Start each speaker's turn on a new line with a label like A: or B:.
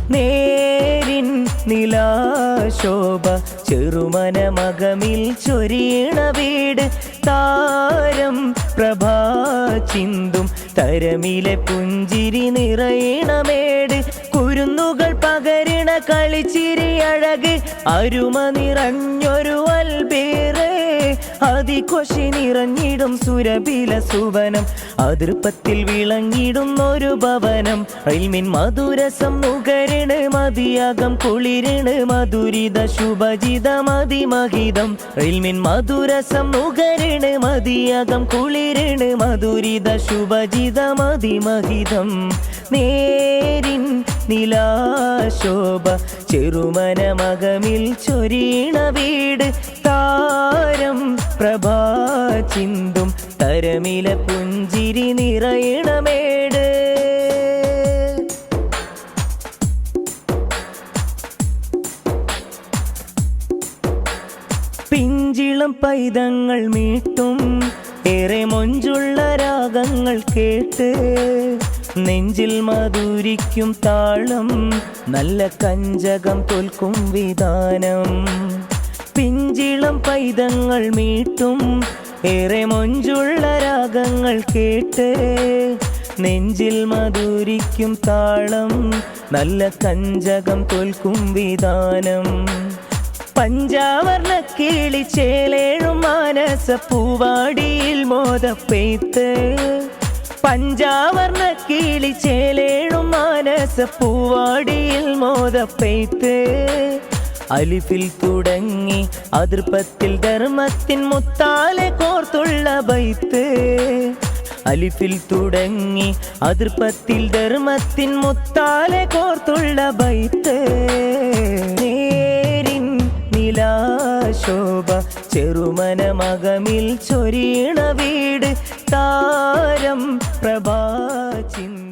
A: നേരിൻ നിലാശോഭ ചെറുമനമകമിൽ ചൊരിയണ വീട് താരം പ്രഭാ ചിന്തും തരമിലെ പുഞ്ചിരി നിറയണമേട് കുരുന്നുകൾ പകരണ കളിച്ചിരി അഴക് അരുമ നിറഞ്ഞൊരു അൽബേറേ അതികൊശി നിറഞ്ഞിടും സുരഭില സുവനം അതിർപ്പത്തിൽ വിളങ്ങിടുന്നൊരു ഭവനം ഇൽമിൻ മധുരസം നുകരണ് മതിയാകം കുളിരണ് മധുരിത ശുഭജിത മതിമഹിതം ഇൽമിൻ മധുരസം നുകരണ് മതിയാകം കുളിരണ് മധുരിത ശുഭജിത മതിമഹിതം നേരിൻ നിലാശോഭ ചെറുമനമകമിൽ ചൊരിയണ വീട് താരം പ്രഭാ ചിന്തും തരമില പുഞ്ചിരി നിറയണമേട് പിഞ്ചിളം പൈതങ്ങൾ മീട്ടും ഏറെ മൊഞ്ചുള്ള രാഗങ്ങൾ കേട്ട് നെഞ്ചിൽ മധുരിക്കും താളം നല്ല കഞ്ചകം തോൽക്കും വിധാനം പിഞ്ചിളം പൈതങ്ങൾ മീട്ടും ഏറെ മൊഞ്ചുള്ള രാഗങ്ങൾ കേട്ട് നെഞ്ചിൽ മധുരിക്കും താളം നല്ല കഞ്ചകം തോൽക്കും വിധാനം പഞ്ചാവർണ്ണ കിളി ചേലേഴും മാനസ പൂവാടിയിൽ മോദപ്പെയ്ത്ത് പഞ്ചാവർണ്ണ കിളി ചേലേഴും മാനസ പൂവാടിയിൽ മോദപ്പെയ്ത്ത് അലിഫിൽ തുടങ്ങി അതിർപ്പത്തിൽ ധർമ്മത്തിൻ മുത്താലെ കോർത്തുള്ള ബൈത്ത് അലിഫിൽ തുടങ്ങി അതിർപ്പത്തിൽ ധർമ്മത്തിൻ മുത്താലെ കോർത്തുള്ള ബൈത്ത് നേരിൻ നിലാശോഭ ചെറുമനമകമിൽ ചൊരിയണ വീട് താരം പ്രഭാ ചിന്തും